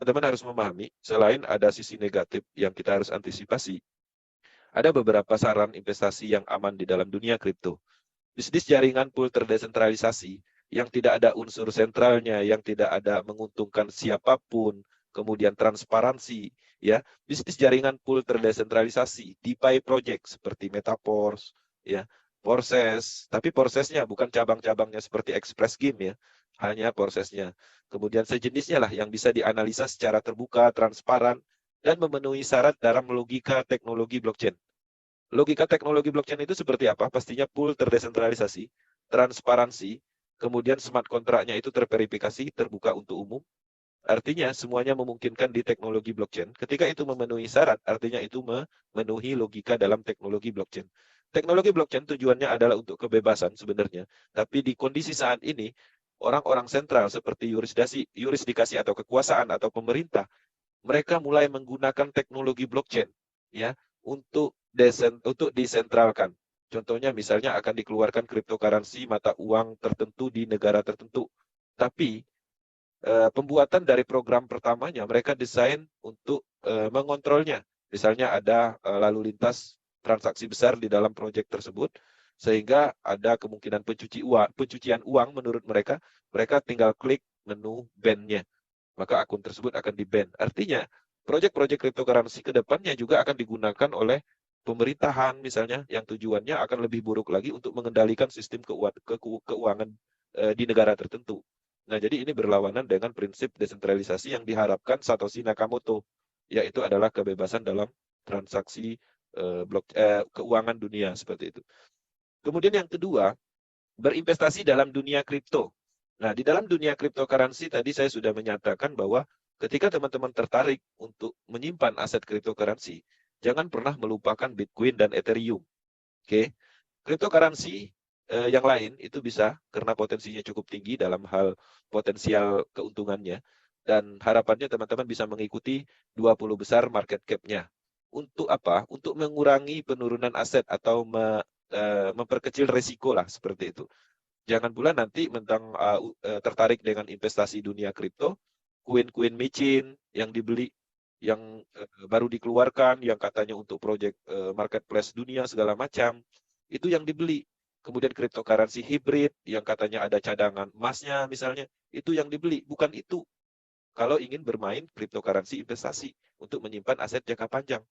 teman-teman harus memahami, selain ada sisi negatif yang kita harus antisipasi, ada beberapa saran investasi yang aman di dalam dunia kripto. Bisnis jaringan pool terdesentralisasi yang tidak ada unsur sentralnya, yang tidak ada menguntungkan siapapun, kemudian transparansi, ya. Bisnis jaringan pool terdesentralisasi, DeFi project seperti Metaverse, ya, Porses, tapi prosesnya bukan cabang-cabangnya seperti Express Game ya, hanya prosesnya. Kemudian sejenisnya lah yang bisa dianalisa secara terbuka, transparan, dan memenuhi syarat dalam logika teknologi blockchain. Logika teknologi blockchain itu seperti apa? Pastinya pool terdesentralisasi, transparansi, kemudian smart kontraknya itu terverifikasi, terbuka untuk umum. Artinya semuanya memungkinkan di teknologi blockchain. Ketika itu memenuhi syarat, artinya itu memenuhi logika dalam teknologi blockchain. Teknologi blockchain tujuannya adalah untuk kebebasan sebenarnya. Tapi di kondisi saat ini, orang-orang sentral seperti yurisdikasi atau kekuasaan atau pemerintah, mereka mulai menggunakan teknologi blockchain ya untuk disentralkan. Contohnya misalnya akan dikeluarkan cryptocurrency mata uang tertentu di negara tertentu. Tapi pembuatan dari program pertamanya mereka desain untuk mengontrolnya. Misalnya ada lalu lintas transaksi besar di dalam proyek tersebut sehingga ada kemungkinan pencucian uang menurut mereka, mereka tinggal klik menu ban-nya, maka akun tersebut akan di-ban. Artinya, proyek-proyek cryptocurrency ke depannya juga akan digunakan oleh pemerintahan misalnya yang tujuannya akan lebih buruk lagi untuk mengendalikan sistem keuangan di negara tertentu. Nah, jadi ini berlawanan dengan prinsip desentralisasi yang diharapkan Satoshi Nakamoto, yaitu adalah kebebasan dalam transaksi keuangan dunia seperti itu. Kemudian yang kedua, berinvestasi dalam dunia kripto. Nah, di dalam dunia cryptocurrency tadi saya sudah menyatakan bahwa ketika teman-teman tertarik untuk menyimpan aset cryptocurrency, jangan pernah melupakan Bitcoin dan Ethereum. Oke, cryptocurrency yang lain itu bisa karena potensinya cukup tinggi dalam hal potensial keuntungannya dan harapannya teman-teman bisa mengikuti 20 besar market cap-nya. Untuk apa? Untuk mengurangi penurunan aset atau memperkecil resiko lah seperti itu. Jangan pula nanti tertarik dengan investasi dunia kripto, koin-koin micin yang dibeli, yang baru dikeluarkan, yang katanya untuk proyek marketplace dunia segala macam, itu yang dibeli. Kemudian cryptocurrency hybrid yang katanya ada cadangan emasnya misalnya, itu yang dibeli. Bukan itu. Kalau ingin bermain cryptocurrency investasi untuk menyimpan aset jangka panjang.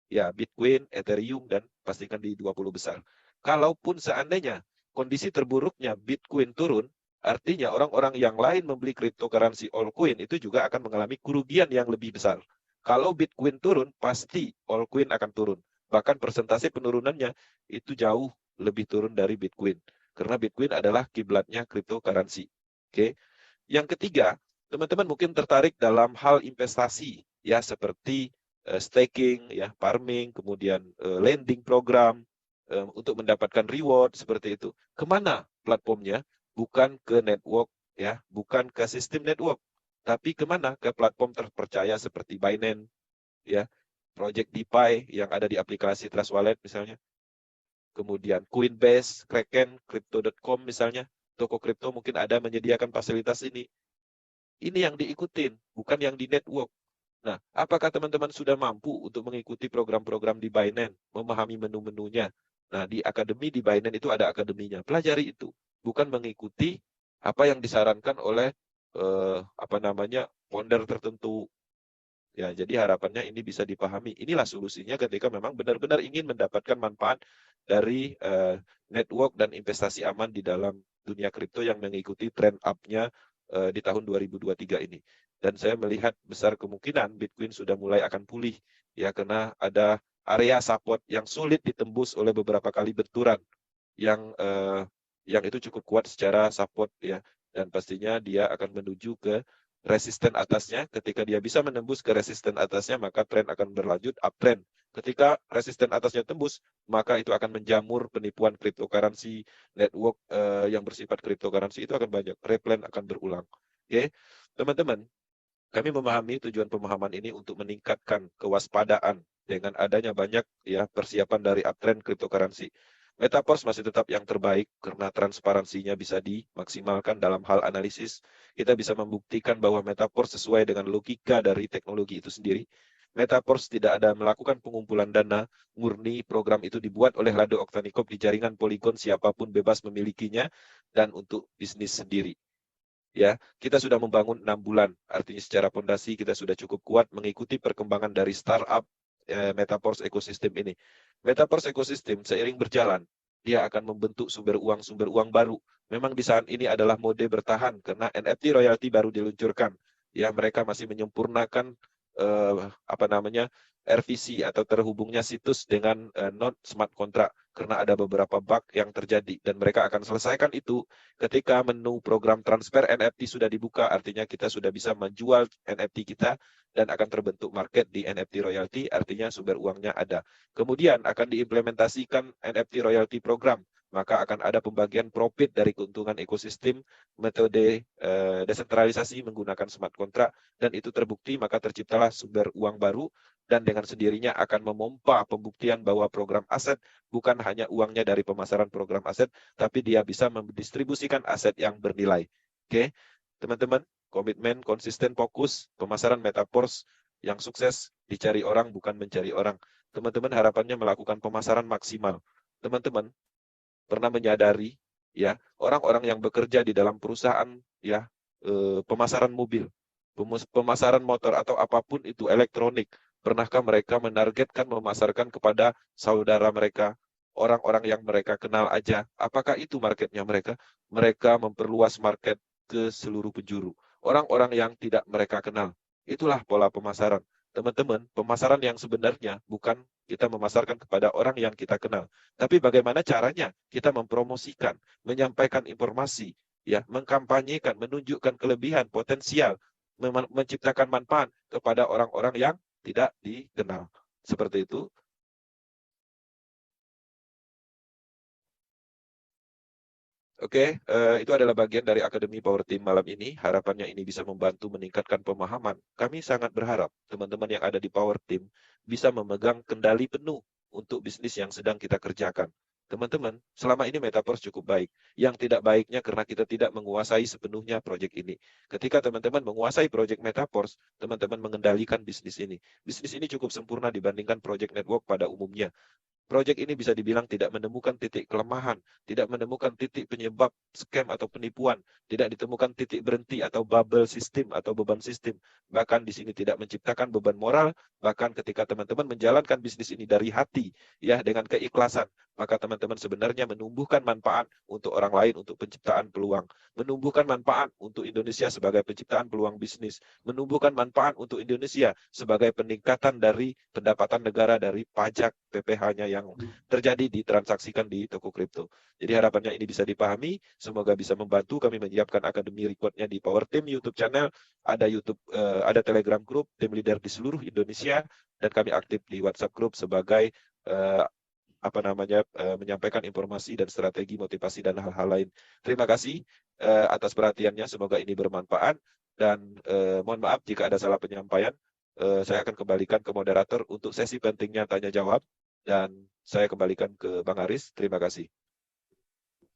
Ya, Bitcoin, Ethereum, dan pastikan di 20 besar. Kalaupun seandainya kondisi terburuknya Bitcoin turun, artinya orang-orang yang lain membeli cryptocurrency altcoin itu juga akan mengalami kerugian yang lebih besar. Kalau Bitcoin turun, pasti altcoin akan turun. Bahkan persentase penurunannya itu jauh lebih turun dari Bitcoin. Karena Bitcoin adalah kiblatnya cryptocurrency. Oke. Yang ketiga, teman-teman mungkin tertarik dalam hal investasi ya seperti staking ya, farming, kemudian lending program untuk mendapatkan reward seperti itu. Kemana platformnya? Bukan ke network ya, bukan ke sistem network, tapi kemana? Ke platform terpercaya seperti Binance ya, Project DeFi yang ada di aplikasi Trust Wallet misalnya. Kemudian Coinbase, Kraken, Crypto.com misalnya, toko kripto mungkin ada menyediakan fasilitas ini. Ini yang diikutin, bukan yang di network. Nah, apakah teman-teman sudah mampu untuk mengikuti program-program di Binance, memahami menu-menunya? Nah, di akademi di Binance itu ada akademinya. Pelajari itu, bukan mengikuti apa yang disarankan oleh founder tertentu. Ya, jadi harapannya ini bisa dipahami. Inilah solusinya ketika memang benar-benar ingin mendapatkan manfaat dari network dan investasi aman di dalam dunia kripto yang mengikuti trend up-nya di tahun 2023 ini. Dan saya melihat besar kemungkinan Bitcoin sudah mulai akan pulih ya karena ada area support yang sulit ditembus oleh beberapa kali benturan yang itu cukup kuat secara support ya, dan pastinya dia akan menuju ke resisten atasnya. Ketika dia bisa menembus ke resisten atasnya, maka tren akan berlanjut uptrend. Ketika resisten atasnya tembus, maka itu akan menjamur penipuan cryptocurrency network yang bersifat cryptocurrency itu akan banyak. Replan akan berulang. Oke, teman-teman, kami memahami tujuan pemahaman ini untuk meningkatkan kewaspadaan dengan adanya banyak ya persiapan dari uptrend cryptocurrency. Metaverse masih tetap yang terbaik karena transparansinya bisa dimaksimalkan dalam hal analisis. Kita bisa membuktikan bahwa Metaverse sesuai dengan logika dari teknologi itu sendiri. Metaverse tidak ada melakukan pengumpulan dana, murni program itu dibuat oleh Lado Oktanikov di jaringan Polygon, siapapun bebas memilikinya dan untuk bisnis sendiri. Ya, kita sudah membangun 6 bulan, artinya secara fondasi kita sudah cukup kuat mengikuti perkembangan dari startup Metaverse ekosistem ini. Metaverse ekosistem seiring berjalan, dia akan membentuk sumber uang baru. Memang di saat ini adalah mode bertahan karena NFT royalty baru diluncurkan. Ya, mereka masih menyempurnakan RVC atau terhubungnya situs dengan non smart contract karena ada beberapa bug yang terjadi dan mereka akan selesaikan itu ketika menu program transfer NFT sudah dibuka, artinya kita sudah bisa menjual NFT kita dan akan terbentuk market di NFT royalty, artinya sumber uangnya ada. Kemudian akan diimplementasikan NFT royalty program, maka akan ada pembagian profit dari keuntungan ekosistem metode desentralisasi menggunakan smart contract dan itu terbukti, maka terciptalah sumber uang baru dan dengan sendirinya akan memompa pembuktian bahwa program aset bukan hanya uangnya dari pemasaran program aset, tapi dia bisa mendistribusikan aset yang bernilai. Oke, teman-teman, komitmen, konsisten, fokus, pemasaran Metaverse yang sukses dicari orang bukan mencari orang. Teman-teman harapannya melakukan pemasaran maksimal. Teman-teman pernah menyadari ya orang-orang yang bekerja di dalam perusahaan ya pemasaran mobil, pemasaran motor atau apapun itu elektronik, pernahkah mereka menargetkan memasarkan kepada saudara mereka, orang-orang yang mereka kenal aja? Apakah itu marketnya mereka? Mereka memperluas market ke seluruh penjuru. Orang-orang yang tidak mereka kenal. Itulah pola pemasaran. Teman-teman, pemasaran yang sebenarnya bukan kita memasarkan kepada orang yang kita kenal, tapi bagaimana caranya kita mempromosikan, menyampaikan informasi, ya, mengkampanyekan, menunjukkan kelebihan, potensial, menciptakan manfaat kepada orang-orang yang tidak dikenal. Seperti itu. Oke, itu adalah bagian dari Akademi Power Team malam ini. Harapannya ini bisa membantu meningkatkan pemahaman. Kami sangat berharap teman-teman yang ada di Power Team bisa memegang kendali penuh untuk bisnis yang sedang kita kerjakan. Teman-teman, selama ini Metaverse cukup baik. Yang tidak baiknya karena kita tidak menguasai sepenuhnya proyek ini. Ketika teman-teman menguasai proyek Metaverse, teman-teman mengendalikan bisnis ini. Bisnis ini cukup sempurna dibandingkan proyek network pada umumnya. Proyek ini bisa dibilang tidak menemukan titik kelemahan, tidak menemukan titik penyebab scam atau penipuan, tidak ditemukan titik berhenti atau bubble sistem atau beban sistem. Bahkan di sini tidak menciptakan beban moral, bahkan ketika teman-teman menjalankan bisnis ini dari hati, ya dengan keikhlasan, maka teman-teman sebenarnya menumbuhkan manfaat untuk orang lain untuk penciptaan peluang, menumbuhkan manfaat untuk Indonesia sebagai penciptaan peluang bisnis, menumbuhkan manfaat untuk Indonesia sebagai peningkatan dari pendapatan negara dari pajak PPh-nya yang terjadi ditransaksikan di toko kripto. Jadi harapannya ini bisa dipahami, semoga bisa membantu. Kami menyiapkan akademi recordnya di Power Team YouTube channel, ada YouTube, ada Telegram group tim leader di seluruh Indonesia, dan kami aktif di WhatsApp group sebagai menyampaikan informasi dan strategi motivasi dan hal-hal lain. Terima kasih atas perhatiannya, semoga ini bermanfaat dan mohon maaf jika ada salah penyampaian. Saya akan kembalikan ke moderator untuk sesi pentingnya tanya jawab dan saya kembalikan ke Bang Aris. Terima kasih.